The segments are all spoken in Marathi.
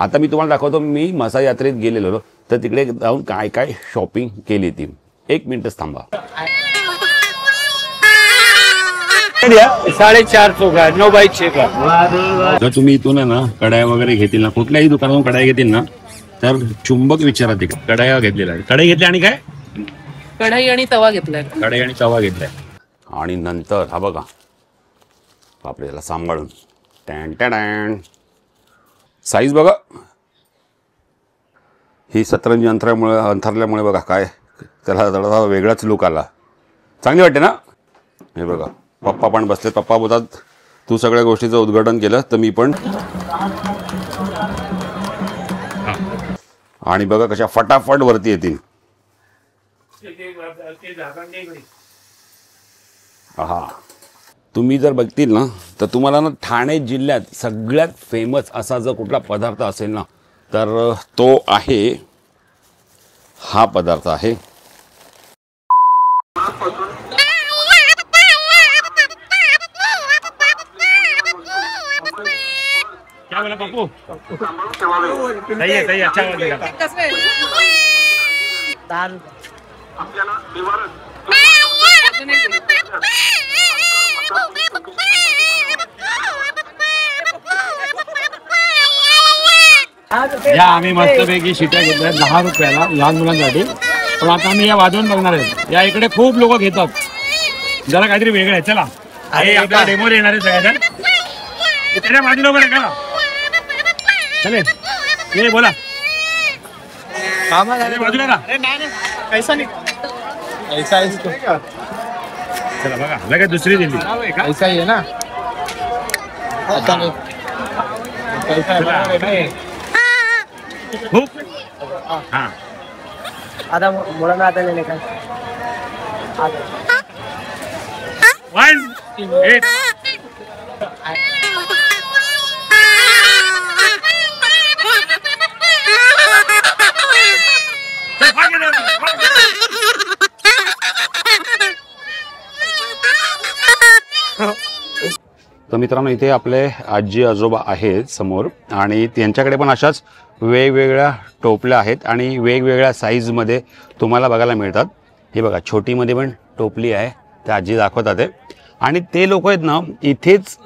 आता मी तुम्हाला दाखवतो, मी मसा यात्रेत गेलेलो तर तिकडे जाऊन काय काय शॉपिंग केली ती. 1 मिनिटच थांबा. 450 का 9x6 का. जर तुम्ही इथून ना कढाया वगैरे घेतील ना, कुठल्याही दुकानातून कढाई घेतील ना, तर चुंबक विचारा तिकडे. कढाया घेतलेला आहे, कढाई घेतली आणि काय कढाई आणि तवा घेतलाय. कढाई आणि तवा घेतलाय. आणि नंतर हा बघा आपल्याला सांभाळून टॅन टॅन साईज बघा. ही सतरंजी अंथरल्यामुळे बघा काय त्याला जरा वेगळाच लुक आला. चांगली वाटते ना. हे बघा पप्पा पण बसले. पप्पा बोलतात तू सगळ्या गोष्टीचं उद्घाटन केलं तर मी पण. आणि बघा कशा फटाफट वरती येतील. हा तुम्ही जर बघतील ना तर तुम्हाला ना ठाणे जिल्ह्यात सगळ्यात फेमस असा जर कुठला पदार्थ असेल ना तर तो आहे हा पदार्थ आहे. क्या बोला पप्पू? सही है अच्छा लगेगा. दाल या आम्ही मस्तपैकी शिट्या घेतल्या 10 रुपयाला लहान मुलांसाठी. पण आता आम्ही या वाजवून बघणार आहेत. या इकडे खूप लोक घेतात. जरा काहीतरी वेगळं आहे. चला हे आपल्या डेमोर येणार आहे सगळ्याजण. त्याच्या बाजूला उभं आहे का चले ये बोला बाजूला ना. ऐसा नहीं ऐसा है इसको. चला बघा लगेच दुसरी दिली. ऐसा ही है ना. अच्छा नहीं खूप हां आधा मुड़ा में आधा लेने का. 1 8 तर मित्रांनो इथे आपले आजी आजोबा आहेत समोर आणि त्यांच्याकडे पण अशाच वेगवेगळ्या टोपल्या आहेत आणि वेगवेगळ्या साईजमध्ये तुम्हाला बघायला मिळतात. हे बघा छोटीमध्ये पण टोपली आहे. त्या आजी दाखवतात आहे. आणि ते लोक आहेत ना इथेच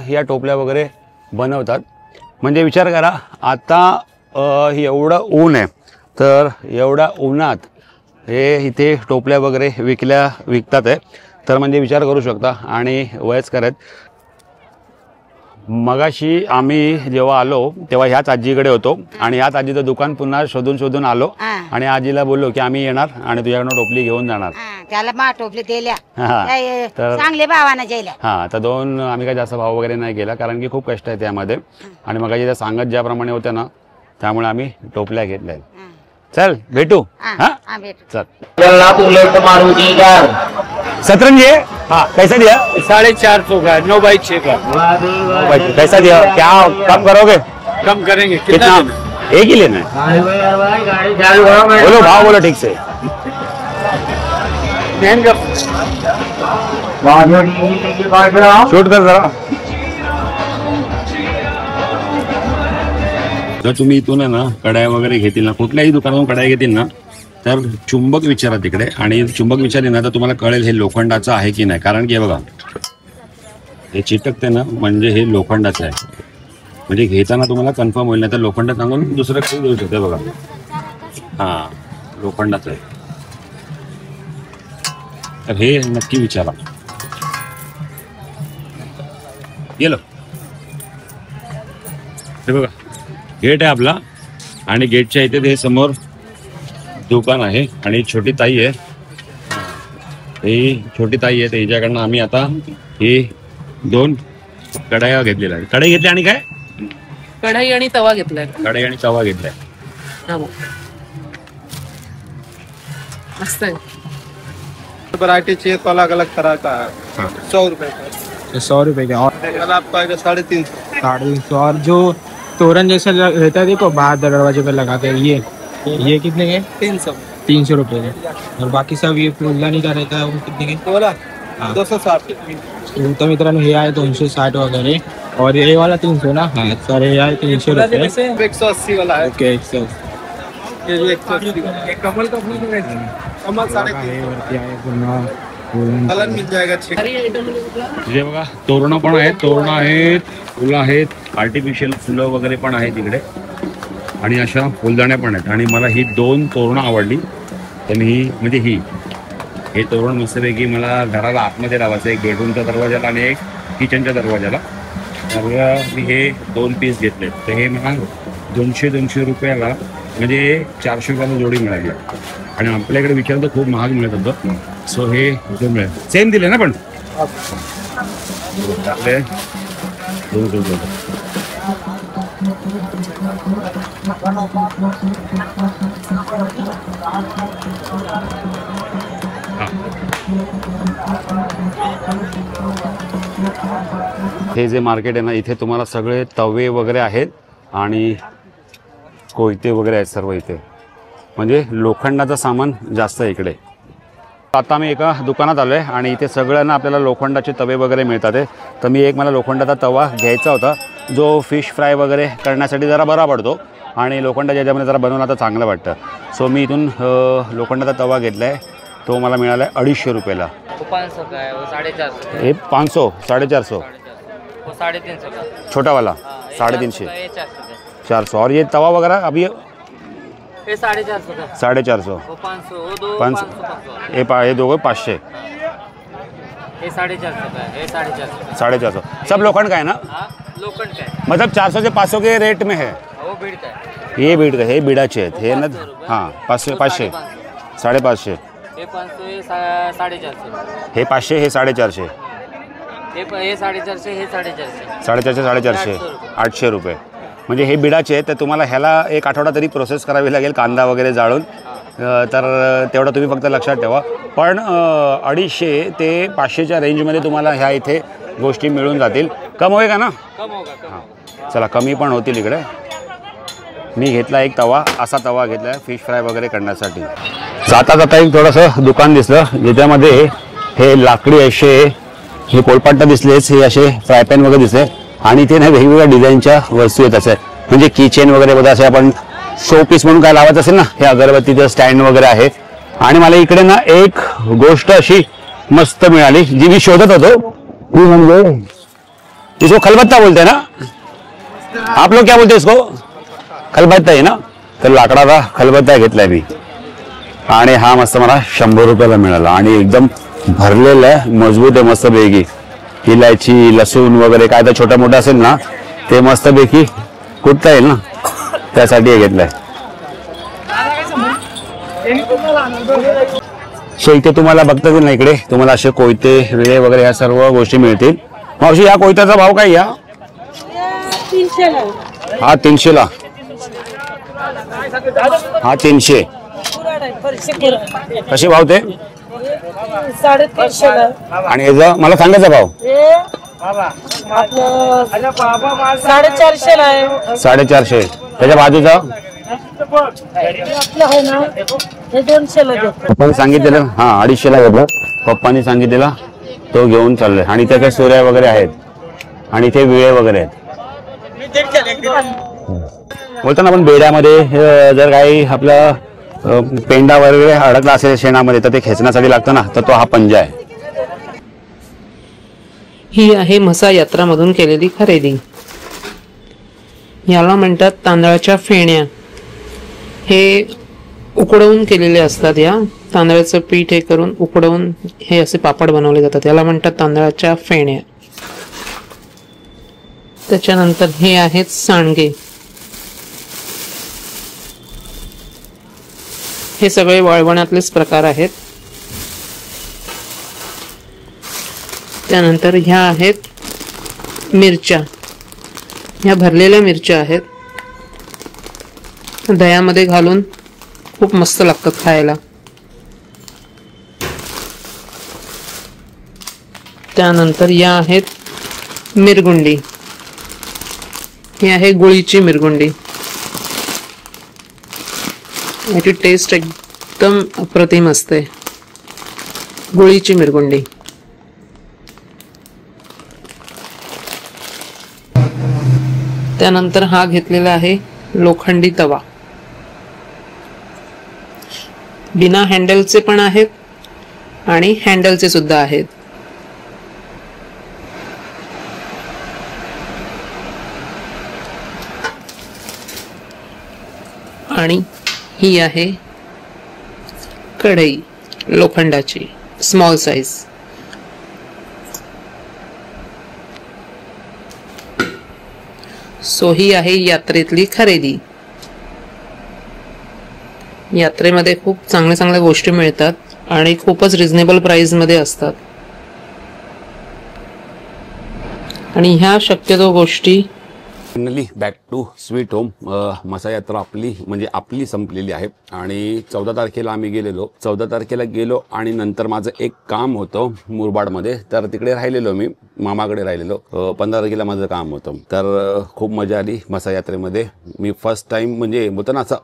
या टोपल्या वगैरे बनवतात. म्हणजे विचार करा आता एवढं ऊन आहे तर एवढ्या उन्हात हे इथे टोपल्या वगैरे विकतात आहे. तर म्हणजे विचार करू शकता. आणि वयस्कर आहेत. मगाशी आम्ही जेव्हा आलो तेव्हा ह्याच आजीकडे होतो आणि ह्याच आजीचं दुकान पुन्हा शोधून आलो आणि आजीला बोललो की आम्ही येणार आणि तुझ्याकडनं टोपली घेऊन जाणार. त्याला मा टोपली दिल्या तर चांगले भावानं जेल्या. हां तर 2 आम्ही काय जास्त भाव वगैरे नाही केला कारण की खूप कष्ट आहे त्यामध्ये. आणि मगाशी त्या सांगत ज्याप्रमाणे होत्या ना त्यामुळे आम्ही टोपल्या घेतल्या. चल भेटू. हां चल. सतरंजी हाँ कैसा दिया? 450 का 9x6 का. कैसा दिया? क्या कम करोगे? कम करेंगे. कितना? एक ही लेना है. बोलो भाव बोलो ठीक से. शूट कर जरा. जर तुम्ही इथून ना कढाया वगैरे घेतील ना, कुठल्याही दुकानातून कढाई घेतील ना तर चुंबक विचारा तिकडे. आणि चुंबक विचारले ना तर तुम्हाला कळेल हे लोखंडाचं आहे की नाही. कारण की हे बघा हे चिटकते ना म्हणजे हे लोखंडाचं आहे. म्हणजे घेताना तुम्हाला कन्फर्म होईल. नाही तर लोखंड सांगून दुसरं काही देऊ शकते. बघा हां लोखंडाचं आहे. तर हे नक्की विचारा. गेलो. हे बघा गेट आहे आपला आणि गेटच्या इथे हे समोर दुकान आहे आणि छोटी ताई आहे. ही छोटी ताई आहे. त्याच्याकडनं आम्ही आता ही 2 कढाया घेतलेल्या आहेत. कढाई घेतली आणि काय कढाई आणि तवा घेतलाय. कढाई आणि तवा घेतलाय. मस्त आहे. वैरायटी चाहिए तो अलग अलग तरह का है. 100 रुपए का. 100 रुपये का. और आपको आएगा 350. 350. और जो तोरण जैसा रहता है देखो बाहर दरवाजे पर लगाते हैं ये कितने के? 300 रुपये के. और बाकी सब ये फुलदानी का रहता है वो कितने के? 260. तो मित्रांनो हे आहे 260 वगैरे. और ये वाला 300 ना? हाँ सर, ये है 300 रुपये। 180 वाला है। ओके 100। ये भी 180 वाला है। कमल का फूल है। कमल 350 कलर मिल जाएगा। जे बघा तोरणं पण आहेत, तोरणं आहेत, फुलं आहेत, आर्टिफिशियल फुलं वगैरे पण आहेत तिकडे आणि अशा फुलदाण्या पण आहेत. आणि मला ही 2 तोरणं आवडली. त्यांनी ही म्हणजे हे तोरण मस्तपैकी मला घराला आतमध्ये लावायचं, एक बेडरूमच्या दरवाजाला आणि एक किचनच्या दरवाजाला. तर मी हे 2 पीस घेतले. तर हे मला 200 रुपयाला म्हणजे 400 रुपयाला जोडी मिळाली. आणि आपल्याकडे विचारलं तर खूप महाग मिळत होतं. सो हे मिळेल. सेम दिले ना पण आपले 200 रुपये. हे जे मार्केट आहे ना, इथे तुम्हाला सगळे तवे वगैरे आहेत आणि कोयते वगैरे आहेत सर्व इथे. म्हणजे लोखंडाचं सामान जास्त आहे इकडे. आता मी एका दुकानात आलो आहे आणि इथे सगळ्यांना आपल्याला लोखंडाचे तवे वगैरे मिळतात आहे. तर मी एक मला लोखंडाचा तवा घ्यायचा होता जो फिश फ्राय वगैरे करण्यासाठी जरा बरा पडतो आणि लोखंडाच्या याच्यामध्ये जरा बनवला तर चांगलं वाटतं. सो मी इथून लोखंडाचा तवा घेतला आहे. तो मला मिळाला आहे 250 रुपयाला. 500 का है वो 450। हे 500 450 वो 350 का। छोटा वाला 350 ये 400 का। 400. और ये तवा वगैरह अभी ये 450 का। 450. वो 500, वो दो 500. 500। ये दोगे 500. ये 450 का है, ये 450। 450. सब लोखंड का है ना? हाँ लोखंड का है। मतलब 400 से 500 के रेट में है. वो बीड़ का है। ये बीड का हे बीडाचे आहेत हे ना. हां 500 500 550. ये 500, ये 450। हे 500 हे 450. ये 450, ये 450। 450 450 800 रुपये. म्हणजे हे बिडाचे आहेत. तर तुम्हाला ह्याला एक आठवडा तरी प्रोसेस करावी लागेल कांदा वगैरे जाळून. तर तेवढं तुम्ही फक्त लक्षात ठेवा. पण 250 ते 500च्या रेंजमध्ये तुम्हाला ह्या इथे गोष्टी मिळून जातील. कम होईल का ना? कम होगा। हां चला कमी पण होतील इकडे. मी घेतला एक तवा, असा तवा घेतला आहे फिश फ्राय वगैरे करण्यासाठी. जाता जाता एक थोडंसं दुकान दिसलं ज्याच्यामध्ये हे लाकडी असे हे पोलपाट्टा दिसलेच, हे असे फ्राय पॅन वगैरे दिसले आणि इथे ना वेगवेगळ्या डिझाईनच्या वस्तू येत असे म्हणजे किचन वगैरे बघा असे आपण शो पीस म्हणून काय लावायचं असेल ना, हे अगरबत्तीचं स्टँड वगैरे आहे. आणि मला इकडे ना एक गोष्ट अशी मस्त मिळाली जी मी शोधत होतो. ती म्हणजे इसको खलबत्ता बोलते ना आप लोग, क्या बोलते इसको? खलबत्ता आहे ना. तर लाकडाचा खलबत्ता घेतलाय मी आणि हा मस्त मला 100 रुपयाला मिळाला आणि एकदम भरलेला आहे, मजबूत आहे मस्त पैकी. इलायची लसूण वगैरे काय तर छोटा मोठा असेल ना ते मस्त पैकी कुटता येईल ना, त्यासाठी हे घेतलंय. सो इथे तुम्हाला बघता येईल ना, इकडे तुम्हाला असे कोयते विळे वगैरे ह्या सर्व गोष्टी मिळतील. मावशी या कोयत्याचा भाव काय? या 300 ला. हा 300 ला. हा 300. कसे भाव ते? 350 ला. आणि याचा मला सांगायचा भाव? आपलं 450 ला आहे. 450. त्याच्या बाजूचा आपलं आहे ना हे 200 ला देतो. पप्पांनी सांगितलेलं हा 250 ला घेतलं. पप्पांनी सांगितलेला तो घेऊन चाललोय. आणि त्या काही सूर्या वगैरे आहेत आणि इथे विळे वगैरे आहेत. बोलताना आपण बेड्यामध्ये जर काही आपला पेंडा वगैरे अडकला असेल शेणामध्ये तर ते खेचण्यासाठी लागतं ना, तर तो हा पंजा आहे. ही आहे म्हसा यात्रामधून केलेली खरेदी. याला म्हणतात तांदळाच्या फेण्या. हे उकडवून केलेले असतात. या तांदळाचं पीठ हे करून उकडवून हे असे पापड बनवले जातात. याला म्हणतात तांदळाच्या फेण्या. त्याच्यानंतर हे आहेत सांडगे. हे सगळे वाळवणातलेच प्रकार आहेत. त्यानंतर ह्या आहेत मिरच्या. ह्या भरलेल्या मिरच्या आहेत. दह्यामध्ये घालून खूप मस्त लागतात खायला. त्यानंतर या आहेत मिरगुंडी. ही आहे गुळीची मिरगुंडी. याची टेस्ट एकदम अप्रतिम असते. गुळीची मिरगुंडी. त्यानंतर हा घेतलेला आहे लोखंडी तवा, बिना हँडलचे पण आहेत आणि हँडलचे सुद्धा आहेत. आणि ही आहे कढई लोखंडाची, स्मॉल साइज. सो ही आहे यात्रेतली खरेदी. यात्रेमध्ये खूप चांगल्या चांगल्या गोष्टी मिळतात आणि खूपच रिझनेबल प्राइस मध्ये असतात. आणि ह्या शक्यतो गोष्टी finally back to sweet home. मसा यात्रा आपली संपलेली आहे आणि 14 तारखेला आम्ही गेलेलो. 14 तारखेला गेलो आणि नंतर माझं एक काम होतं मुरबाडमध्ये, तर तिकडे राहिलेलो मी, मामाकडे राहिलेलो. 15 तारखेला माझं काम होतं. तर खूप मजा आली मसा यात्रेमध्ये. मी फर्स्ट टाइम म्हणजे होतं ना असं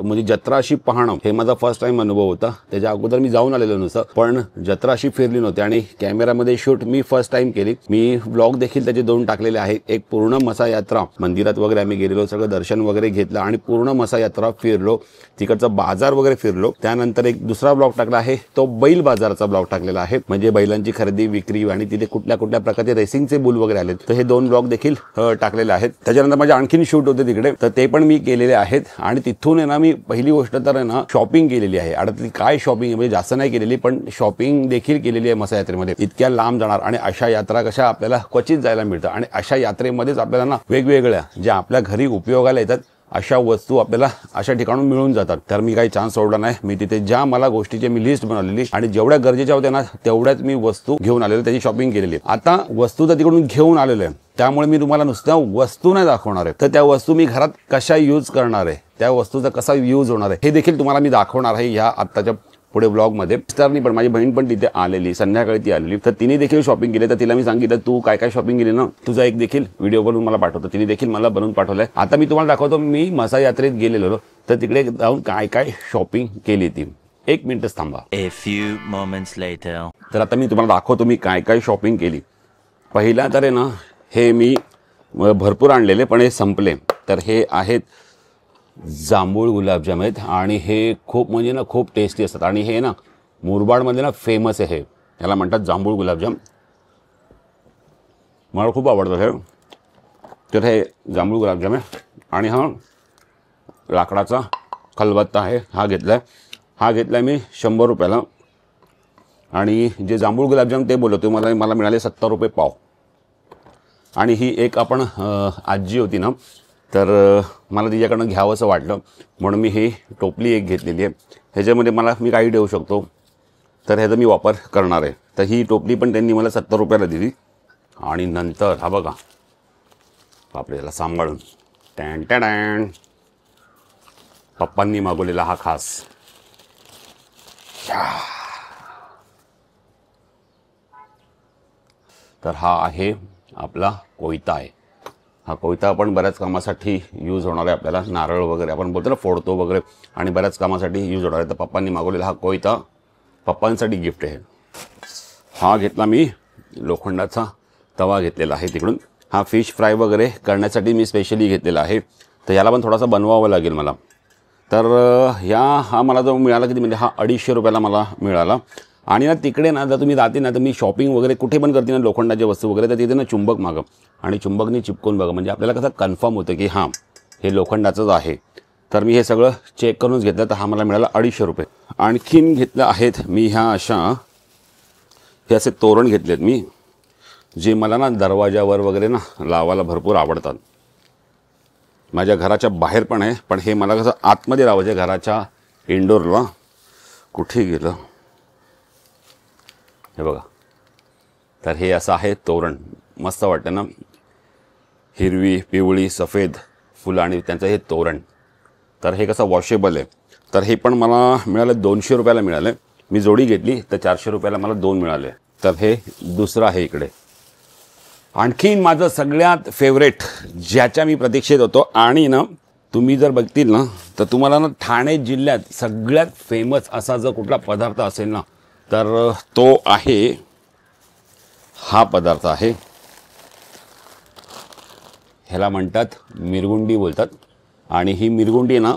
म्हणजे जत्रा अशी पाहणं, हे माझा फर्स्ट टाइम अनुभव होता. त्याच्या अगोदर मी जाऊन आलेलो नव्हतं, पण जत्रा अशी फिरली नव्हती आणि कॅमेरामध्ये शूट मी फर्स्ट टाइम केली. मी व्लॉग देखील त्याचे 2 टाकलेले आहेत. एक पूर्ण मसा यात्रा, मंदिरात वगैरे आम्ही गेलेलो, सगळं दर्शन वगैरे घेतलं आणि पूर्ण मसा यात्रा फिरलो, तिकडचा बाजार वगैरे फिरलो. त्यानंतर एक दुसरा ब्लॉग टाकला आहे, तो बैल बाजाराचा ब्लॉग टाकलेला आहे, म्हणजे बैलांची खरेदी विक्री आणि तिथे कुठल्या कुठल्या प्रकारचे रेसिंगचे बुल वगैरे आले, तर हे 2 ब्लॉग देखील टाकलेले आहेत. त्याच्यानंतर माझे आणखीन शूट होते तिकडे, तर ते पण मी केलेले आहेत. आणि तिथून आहे ना मी पहिली गोष्ट तर आहे ना शॉपिंग केलेली आहे. अडतली काय शॉपिंग म्हणजे जास्त नाही केलेली, पण शॉपिंग देखील केलेली आहे मसा यात्रेमध्ये. इतक्या लांब जाणार आणि अशा यात्रा कशा आपल्याला क्वचित जायला मिळतं आणि अशा यात्रेमध्येच आपल्याला ना वेगवेगळ्या ज्या आपल्या घरी उपयोगाला येतात अशा वस्तू आपल्याला अशा ठिकाणून मिळून जातात. तर मी काही चान्स सोडला नाही. मी तिथे ज्या मला गोष्टीची मी लिस्ट बनवलेली आणि जेवढ्या गरजेच्या होत्या ना तेवढ्याच मी वस्तू घेऊन आलेलो, त्याची शॉपिंग केलेली. आता वस्तू तर तिकडून घेऊन आलेलो आहे, त्यामुळे मी तुम्हाला नुसत्या वस्तू नाही दाखवणार आहे, तर त्या वस्तू मी घरात कशा यूज करणार आहे, त्या वस्तूचा कसा यूज होणार आहे हे देखील तुम्हाला मी दाखवणार आहे ह्या आत्ताच्या पुढे ब्लॉगमध्ये. मिस्टरनी पण, माझी बहीण पण तिथे आलेली, संध्याकाळी ती आलेली, तर तिने देखील शॉपिंग केली. तर तिला मी सांगितलं तू काय काय शॉपिंग केली ना, तुझा एक देखील व्हिडिओ बनवून मला पाठवतो. तिने देखील मला बनवून पाठवलाय. आता मी तुम्हाला दाखवतो मी मसा यात्रेत गेलेलो, तर तिकडे जाऊन काय काय शॉपिंग केली ती. 1 मिनिटच थांबा. A few moments later. तर आता मी तुम्हाला दाखवतो मी काय काय शॉपिंग केली. पहिला तर आहे ना हे मी भरपूर आणलेले पण हे संपले. तर हे आहेत जांभूळ गुलाबजाम आहेत आणि हे खूप म्हणजे ना खूप टेस्टी असतात आणि हे ना मुरबाडमध्ये ना फेमस आहे. याला म्हणतात जांभूळ गुलाबजाम, मला खूप आवडतं हे. तर हे जांभूळ गुलाबजाम आहे आणि हा लाकडाचा खलबत्ता आहे, हा घेतला आहे. हा घेतला आहे मी 100 रुपयाला. आणि जे जांभूळ गुलाबजाम ते बोलतो मला मिळाले 70 रुपये पाव. आणि ही एक आपण आजी होती ना, तर मला तिच्याकडनं घ्यावंसं वाटलं म्हणून मी ही टोपली एक घेतलेली आहे. ह्याच्यामध्ये मी काही ठेवू शकतो, तर ह्याचा मी वापर करणार आहे. तर ही टोपली पण त्यांनी मला 70 रुपयाला दिली. आणि नंतर हा बघा, बापरे याला सांभाळून टॅन टॅन पप्पांनी मागवलेला हा खास. तर हा आहे आपला कोयता आहे. हा कोयता आपण बऱ्याच कामासाठी यूज होणार आहे. आपल्याला नारळ वगैरे आपण बोलतो ना फोडतो वगैरे, आणि बऱ्याच कामासाठी यूज होणार आहे. तर पप्पांनी मागवलेला हा कोयता पप्पांसाठी गिफ्ट आहे. हा घेतला मी लोखंडाचा तवा घेतलेला आहे तिकडून. हा फिश फ्राय वगैरे करण्यासाठी मी स्पेशली घेतलेला आहे. तर याला पण थोडासा बनवावं लागेल मला. तर हा मला जो मिळाला किती म्हणजे हा 250 रुपयाला मला मिळाला. आणि ना तिकडे ना जर तुम्ही जाते ना तर मी शॉपिंग वगैरे कुठे पण करते ना लोखंडाच्या वस्तू वगैरे, तर तिथे ना चुंबक मागं आणि चुंबकने चिपकून बघा, म्हणजे आपल्याला कसं कन्फर्म होतं की हां हे लोखंडाचंच आहे. तर मी हे सगळं चेक करूनच घेतलं. तर हा मला मिळाला 250 रुपये. आणखीन घेतलं आहेत मी हे असे तोरण घेतलेत मी, जे मला ना दरवाजावर वगैरे ना लावायला भरपूर आवडतात. माझ्या घराच्या बाहेर पण आहे, पण हे मला कसं आतमध्ये लावायचं घराच्या इंडोरला. कुठे गेलं हे बघा. तर हे असं आहे तोरण, मस्त वाटतं ना, हिरवी पिवळी सफेद फुलं आणि त्यांचं हे तोरण. तर हे कसं वॉशेबल आहे. तर हे पण मला मिळालं 200 रुपयाला मिळालं. मी जोडी घेतली तर 400 रुपयाला मला 2 मिळाले. तर हे दुसरं आहे इकडे. आणखीन माझं सगळ्यात फेवरेट ज्याच्या मी प्रतीक्षेत होतो, आणि ना तुम्ही जर बघतील ना तर तुम्हाला ना ठाणे जिल्ह्यात सगळ्यात फेमस असा जर कुठला पदार्थ असेल ना तर तो आहे हा पदार्थ आहे. ह्याला म्हणतात मिरगुंडी बोलतात. आणि ही मिरगुंडी ना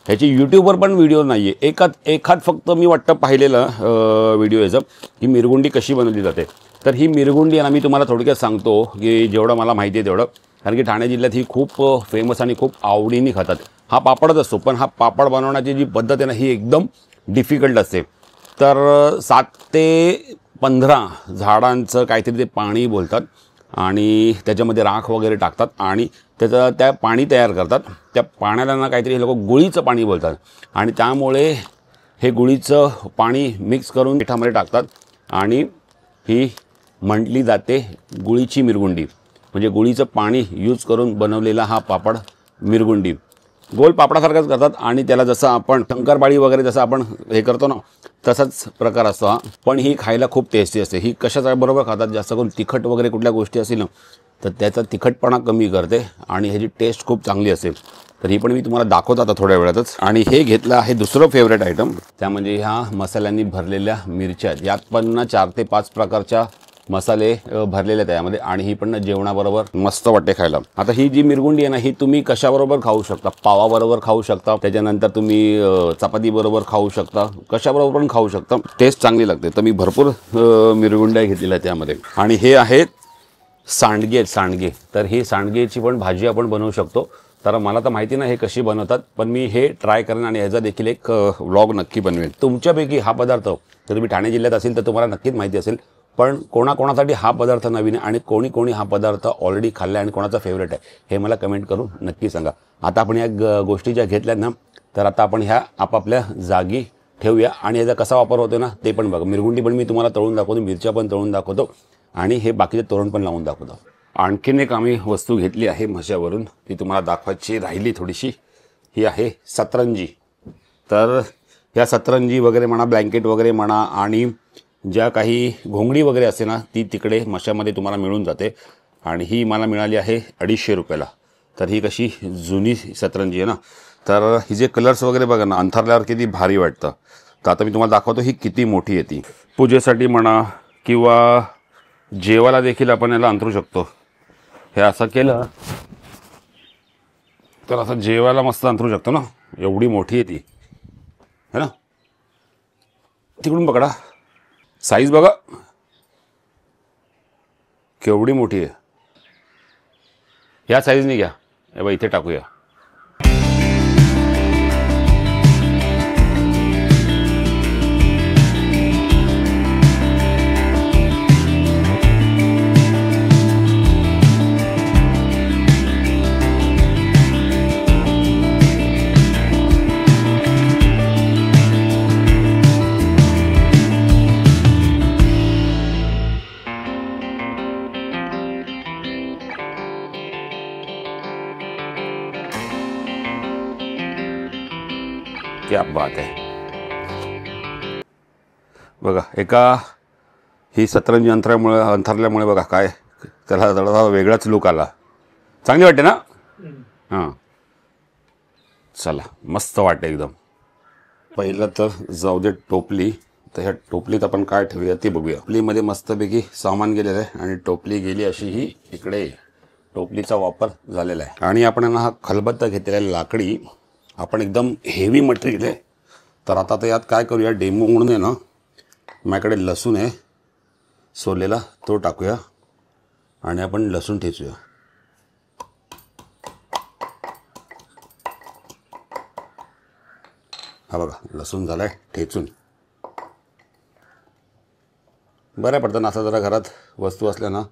ह्याची यूट्यूबवर पण व्हिडिओ नाही आहे, एखाद फक्त मी वाटतं पाहिलेलं व्हिडिओ याचं ही मिरगुंडी कशी बनवली जाते. तर ही मिरगुंडी ना मी तुम्हाला थोडक्यात सांगतो की जेवढं मला माहिती आहे तेवढं, कारण की ठाणे जिल्ह्यात ही खूप फेमस आणि खूप आवडीने खातात. हा पापडच असतो, पण हा पापड बनवण्याची जी पद्धत आहे ना ही एकदम डिफिकल्ट असते. तर 7 ते 15 झाडांचं काहीतरी ते पाणी बोलतात आणि त्याच्यामध्ये राख वगैरे टाकतात आणि त्याचं त्या पाणी तयार करतात. त्या पाण्याला ना काहीतरी हे लोक गुळीचं पाणी बोलतात आणि त्यामुळे हे गुळीचं पाणी मिक्स करून पिठामध्ये टाकतात आणि ही म्हटली जाते गुळीची मिरगुंडी. म्हणजे गुळीचं पाणी यूज करून बनवलेला हा पापड मिरगुंडी. गोल पापडासारखाच करतात आणि त्याला जसं आपण शंकरपाळी वगैरे जसं आपण हे करतो ना तसाच प्रकार असतो हा. पण ही खायला खूप टेस्टी असते. ही कशाच्या बरोबर खातात, जास्त करून तिखट वगैरे कुठल्या गोष्टी असतील ना तर त्याचा तिखटपणा कमी करते आणि ह्याची टेस्ट खूप चांगली असेल. तर ही पण मी तुम्हाला दाखवतो आता थोड्या वेळातच. आणि हे घेतलं आहे दुसरं फेवरेट आयटम, त्या ह्या मसाल्यांनी भरलेल्या मिरच्या. यात पण ना 4 ते 5 प्रकारच्या मसाले भरलेले आहेत त्यामध्ये आणि ही पण जेवणाबरोबर मस्त वाटते खायला. आता ही जी मिरगुंडी आहे ना ही तुम्ही कशाबरोबर खाऊ शकता, पावाबरोबर खाऊ शकता, त्याच्यानंतर तुम्ही चपातीबरोबर खाऊ शकता, कशाबरोबर पण खाऊ शकता, टेस्ट चांगली लागते. तर मी भरपूर मिरगुंड्या घेतलेल्या आहेत त्यामध्ये. आणि हे आहेत सांडगे. तर ही सांडगेची पण भाजी आपण बनवू शकतो. तर मला तर माहिती नाही हे कशी बनवतात, पण मी हे ट्राय करेन आणि ह्याचा देखील एक व्लॉग नक्की बनवेन. तुमच्यापैकी हा पदार्थ जर तुम्ही ठाणे जिल्ह्यात असेल तर तुम्हाला नक्कीच माहिती असेल, पण कोणाकोणासाठी हा पदार्थ नवीन आहे आणि कोणी हा पदार्थ ऑलरेडी खाल्ला आणि कोणाचा फेवरेट आहे हे मला कमेंट करून नक्की सांगा. आता आपण या गोष्टी ज्या घेतल्यात ना तर आता आपण ह्या आपापल्या जागी ठेवूया आणि याचा कसा वापर होतो ना ते पण बघा. मिरगुंडी पण मी तुम्हाला तळून दाखवतो, मिरच्या पण तळून दाखवतो आणि हे बाकीचे तोरण पण लावून दाखवतो. आणखीन एक आम्ही वस्तू घेतली आहे म्हशावरून, ती तुम्हाला दाखवायची राहिली थोडीशी. ही आहे सतरंजी. तर ह्या सतरंजी वगैरे म्हणा, ब्लँकेट वगैरे म्हणा आणि ज्या काही घोंगडी वगैरे असते ना ती तिकडे मशामध्ये तुम्हाला मिळून जाते आणि ही मला मिळाली आहे 250 रुपयाला. तर ही कशी जुनी सतरंजी आहे ना. तर ही जे कलर्स वगैरे बघा ना अंथरल्यावर किती भारी वाटतं. तर आता मी तुम्हाला दाखवतो ही किती मोठी आहे ती. पूजेसाठी म्हणा किंवा जेवायला देखील आपण याला अंथरू शकतो. हे असं केलं तर असं जेवायला मस्त अंथरू शकतो ना, एवढी मोठी आहे ती है ना. तिकडून पकडा, साईज बघा केवढी मोठी आहे. ह्या साईजने घ्या, हे बघा इथे टाकूया. क्या बात आहे. बघा एका ही सतरंजी अंथरल्यामुळे बघा काय त्याला जरा वेगळाच लुक आला. चांगली वाटते ना. हां चला मस्त वाटते एकदम. पहिलं तर जाऊ दे टोपली. तर ह्या टोपलीत आपण काय ठेवूया ते बघूया. टोपलीमध्ये मस्तपैकी सामान गेलेलं आहे आणि टोपली गेली अशी ही इकडे टोपलीचा वापर झालेला आहे. आणि आपण हा खलबत्ता घेतलेला लाकडी आपण एकदम हेवी मटेरियल आहे. तर आता तर यात काय करूया, डेमो म्हणून आहे ना माझ्याकडे लसूण आहे सोलेला, तो टाकूया आणि आपण लसूण ठेचूया. हा बघा लसूण झाला आहे ठेचून. बऱ्या पडतं ना असं जरा घरात वस्तू असल्या ना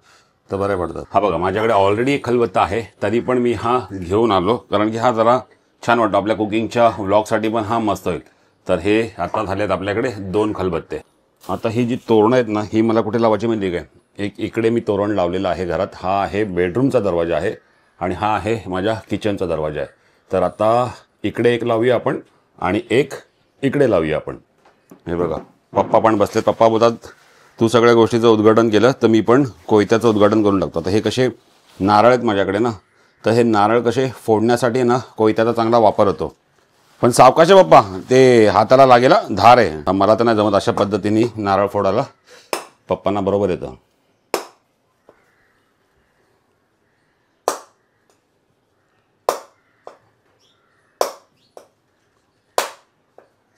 तर बऱ्या पडतात. हा बघा माझ्याकडे ऑलरेडी एक खलबत्ता आहे, तरी पण मी हा घेऊन आलो कारण की हा जरा छान वाटतो. आपल्या कुकिंगच्या व्लॉगसाठी पण हा मस्त होईल. तर हे आता झालेत आपल्याकडे 2 खलबत्ते. आता ही जी तोरणं आहेत ना ही मला कुठे लावायची माहिती काय. एक इकडे मी तोरण लावलेलं आहे घरात. हा आहे बेडरूमचा दरवाजा आहे आणि हा आहे माझ्या किचनचा दरवाजा आहे. तर आता इकडे एक लावूया आपण आणि एक इकडे लावूया आपण. हे बघा पप्पा पण बसले. पप्पा बोलतात तू सगळ्या गोष्टीचं उद्घाटन केलं तर मी पण कोयत्याचं उद्घाटन करून टाकतो. तर हे कसे नारळ आहेत माझ्याकडे ना, तर हे नारळ कसे फोडण्यासाठी ना कोयत्याचा चांगला वापर होतो. पण सावकाश आहे पप्पा, ते हाताला लागेला धार आहे. मला तर नाही जमत अशा पद्धतीने नारळ फोडायला. पप्पांना बरोबर येतं.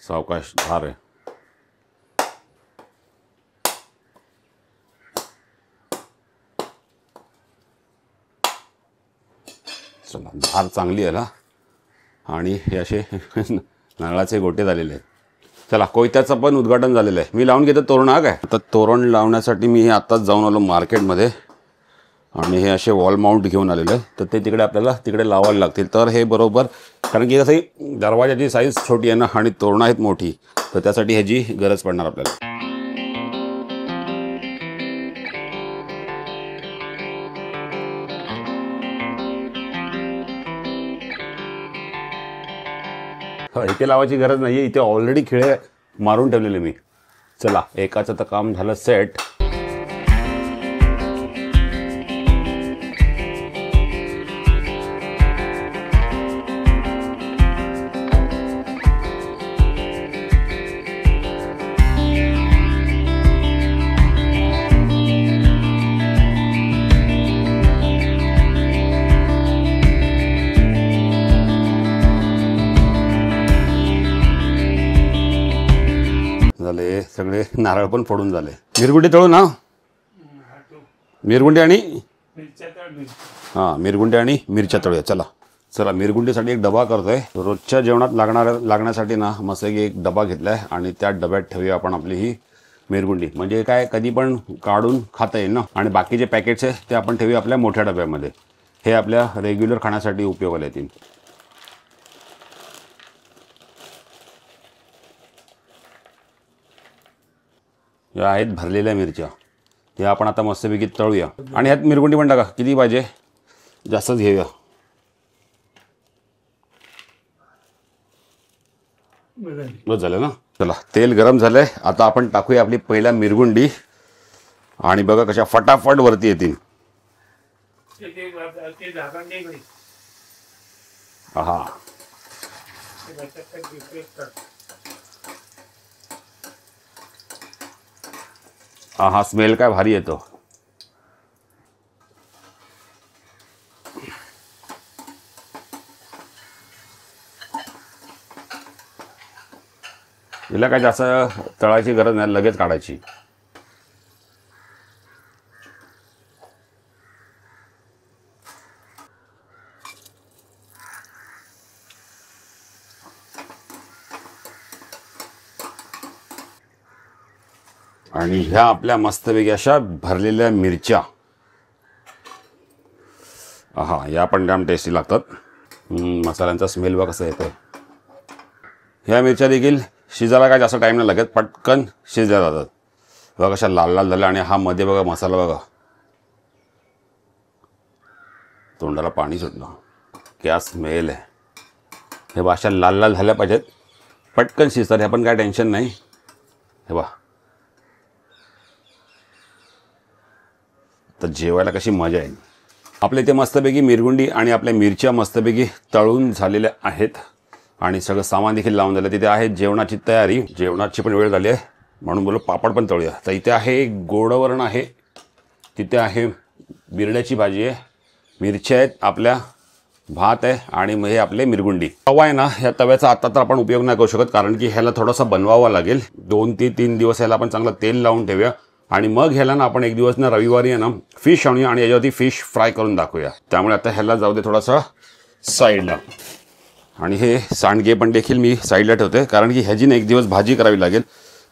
सावकाश धार आहे. चला, धार चांगली आहे ना. आणि हे असे नारळाचे गोटे झालेले आहेत. चला, कोयत्याचं पण उद्घाटन झालेलं आहे. मी लावून घेतो तोरण. हा काय, आता तोरण लावण्यासाठी मी हे आत्ताच जाऊन आलो मार्केटमध्ये आणि हे असे वॉल माउंट घेऊन आलेले आहे. तर ते तिकडे आपल्याला तिकडे लावायला लागतील. तर हे बरोबर, कारण की कसंही दरवाजाची साईज छोटी आहे ना आणि तोरणं आहेत मोठी, तर त्यासाठी ह्याची गरज पडणार आपल्याला. इथे लावायची गरज नाही आहे, इथे ऑलरेडी खिळे मारून ठेवलेले मी. चला, एकाचं तर काम झालं सेट. झाले सगळे नारळ पण फोडून झाले. मिरगुंडी तळू ना, मिरगुंडी आणि हां मिरगुंडी आणि मिरच्या तळूया. चला चला, मिरगुंडीसाठी एक डबा करतोय. रोजच्या जेवणात लागण्यासाठी ना मस्त एक डबा घेतलाय आणि त्या डब्यात ठेवूया आपण आपली ही मिरगुंडी. म्हणजे काय, कधी पण काढून खाता येईल ना. आणि बाकीचे पॅकेट्स आहे ते आपण ठेवूया आपल्या मोठ्या डब्यामध्ये. हे आपल्या रेग्युलर खाण्यासाठी उपयोगाला येतील. या आहेत भरलेल्या मिरच्या, हे आपण आता मस्तपैकी तळूया. आणि ह्यात मिरगुंडी पण टाका, किती पाहिजे जास्तच घेऊया. बस झालं ना. चला, तेल गरम झालंय. आता आपण टाकूया आपली पहिल्या मिरगुंडी आणि बघा कशा फटाफट वरती येतील. हा, हा स्मेल काय भारी येतो. हिला काय जास्त तळायची गरज नाही, लगेच काढायची. आणि ह्या आपल्या मस्तपैकी अशा भरलेल्या मिरच्या. हा, या पण जाम टेस्टी लागतात. मसाल्यांचा स्मेल बघा कसा येतो. ह्या मिरच्या देखील शिजायला काय जास्त टाईम नाही लागत, पटकन शिजल्या जातात. बघा कशा लाल लाल झाल्या. आणि हा मध्ये बघा मसाला बघा, तोंडाला पाणी सुटलं. क्या स्मेल आहे. हे बघा अशा लाल लाल झाल्या पाहिजेत, पटकन शिजतात. हे पण काय टेन्शन नाही. हे बघा, तर जेवायला कशी मजा येईल. आपल्या इथे मस्तपैकी मिरगुंडी आणि आपल्या मिरच्या मस्तपैकी तळून झालेल्या आहेत आणि सगळं सामान देखील लावून झालं. तिथे आहे जेवणाची तयारी. जेवणाची पण वेळ झाली आहे म्हणून बोललो पापड पण तळूया. तर इथे आहे गोडवरण आहे, तिथे आहे बिरड्याची भाजी आहे, मिरच्या आहेत आपल्या, भात आहे आणि मग हे आपले मिरगुंडी. तवा आहे ना, ह्या तव्याचा आता तर आपण उपयोग नाही करू शकत, कारण की ह्याला थोडासा बनवावा लागेल. 2 ते 3 दिवस ह्याला आपण चांगलं तेल लावून ठेवूया आणि मग ह्याला ना आपण एक दिवस ना रविवारी आहे ना फिश आणूया आणि याच्यावरती फिश फ्राय करून दाखवूया. त्यामुळे आता ह्याला जाऊ दे थोडासा साईडला. आणि हे सांडगे पण देखील मी साईडला ठेवते, कारण की ह्याची ना एक दिवस भाजी करावी लागेल.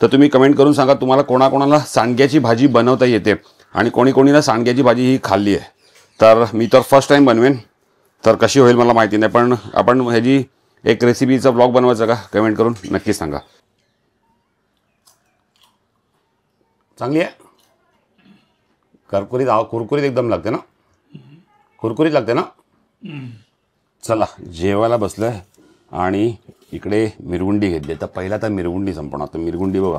तर तुम्ही कमेंट करून सांगा तुम्हाला कोणाकोणाला सांडग्याची भाजी बनवता येते आणि कोणी कोणीला सांडग्याची भाजी ही खाल्ली आहे. तर मी तर फर्स्ट टाईम बनवेन, तर कशी होईल मला माहिती नाही, पण आपण ह्याची एक रेसिपीचा ब्लॉग बनवायचा का, कमेंट करून नक्की सांगा. चांगली आहे, कुरकुरीत एकदम लागते ना, कुरकुरीत लागते ना. चला, जेवायला बसलोय आणि इकडे मिरगुंडी घेतली. तर पहिला तर मिरगुंडी संपवणार. तर मिरगुंडी बघा,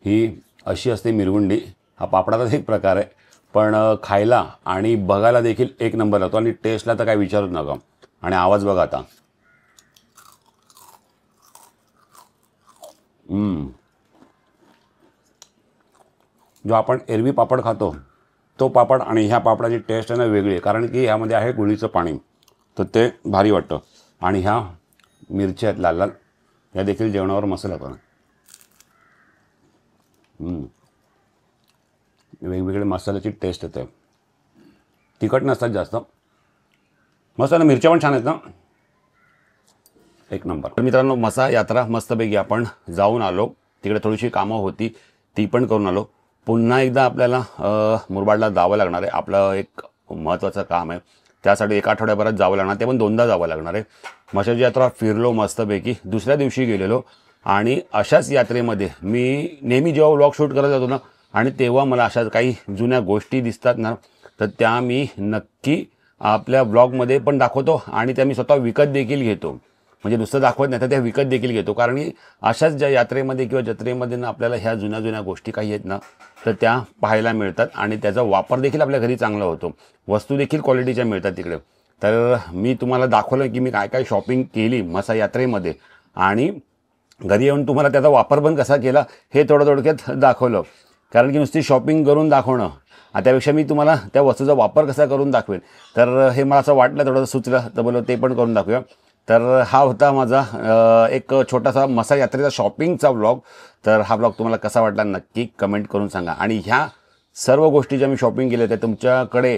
ही अशी असते मिरगुंडी. हा पापडाचा एक प्रकार आहे, पण खायला आणि बघायला देखील एक नंबर लागतो आणि टेस्टला तर काय विचारूच नका. आणि आवाज बघा आता. जो आपण एरवी पापड खातो तो पापड आणि ह्या पापडाची टेस्ट आहे ना वेगळी आहे, कारण की ह्यामध्ये आहे गुळीचं पाणी, तर ते भारी वाटतं. आणि ह्या मिरच्या आहेत लाल लाल, या देखील जेवणावर मसाला होता. वेगवेगळे मसाल्याची टेस्ट येते. तिखट नसतात जास्त. मसाला मिरच्या पण छान आहेत ना, एक नंबर. तर मित्रांनो, मसा यात्रा मस्तपैकी आपण जाऊन आलो. तिकडे थोडीशी कामं होती ती पण करून आलो. पुन्हा एकदा आपल्याला मुरबाडला जावं लागणार आहे. आपलं एक महत्त्वाचं काम आहे, त्यासाठी 1 आठवड्याभरात जावं लागणार, ते पण 2दा जावं लागणार आहे. मशाची यात्रा फिरलो मस्तपैकी. दुसऱ्या दिवशी गेलेलो आणि अशाच यात्रेमध्ये मी नेहमी जेव्हा व्लॉग शूट करत जातो ना, आणि तेव्हा मला अशाच काही जुन्या गोष्टी दिसतात ना, तर त्या मी नक्की आपल्या ब्लॉगमध्ये पण दाखवतो आणि त्या मी स्वतः विकत देखील घेतो. म्हणजे नुसतं दाखवत नाही तर त्या विकत देखील घेतो. कारण की अशाच ज्या यात्रेमध्ये किंवा जत्रेमध्ये ना आपल्याला ह्या जुन्या जुन्या गोष्टी काही आहेत ना, तर त्या पाहायला मिळतात आणि त्याचा वापर देखील आपल्या घरी चांगला होतो. वस्तू देखील क्वालिटीच्या मिळतात तिकडे. तर मी तुम्हाला दाखवलं की मी काय काय शॉपिंग केली मसा यात्रेमध्ये आणि घरी येऊन तुम्हाला त्याचा वापर पण कसा केला हे थोडक्यात दाखवलं. कारण की नुसती शॉपिंग करून दाखवणं, त्यापेक्षा मी तुम्हाला त्या वस्तूचा वापर कसा करून दाखवेन. तर हे मला असं वाटलं, थोडंसं सुचलं, तर बोललो ते पण करून दाखवूया. तर हा होता माझा एक छोटासा मसा यात्रेचा शॉपिंगचा व्लॉग. तर हा व्लॉग तुम्हाला कसा वाटला नक्की कमेंट करून सांगा. आणि ह्या सर्व गोष्टी ज्या मी शॉपिंग केल्या त्या तुमच्याकडे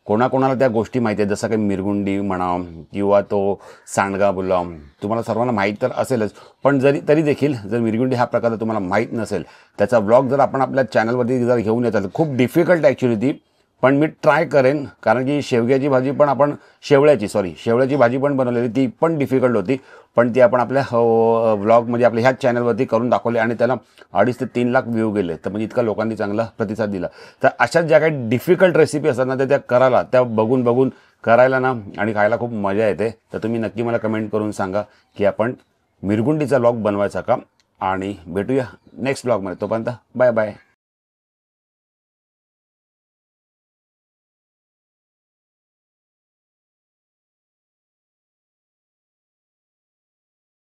कोणाकोणाला त्या गोष्टी माहिती आहेत, जसं काही मिरगुंडी म्हणा किंवा तो सांडगा बोला, तुम्हाला सर्वांना माहीत तर असेलच. पण तरी देखील जर मिरगुंडी हा प्रकार तुम्हाला माहीत नसेल, त्याचा व्लॉग जर आपण आपल्या चॅनलवरती जर घेऊन येतात, खूप डिफिकल्ट ॲक्च्युली ती, पण मी ट्राय करेन. कारण की शेवग्याची भाजी पण आपण शेवळ्याची भाजी पण बनवलेली, ती पण डिफिकल्ट होती. पण ती आपण आपल्या व्लॉग म्हणजे आपल्या ह्याच चॅनलवरती करून दाखवले आणि त्याला 2.5 ते 3 लाख व्ह्यू गेले. तर म्हणजे इतका लोकांनी चांगला प्रतिसाद दिला. तर अशाच ज्या काही डिफिकल्ट रेसिपी असतात ना, त्या करायला, त्या बघून करायला ना आणि खायला खूप मजा येते. तर तुम्ही नक्की मला कमेंट करून सांगा की आपण मिरगुंडीचा व्लॉग बनवायचा का. आणि भेटूया नेक्स्ट व्लॉगमध्ये. तोपर्यंत बाय बाय.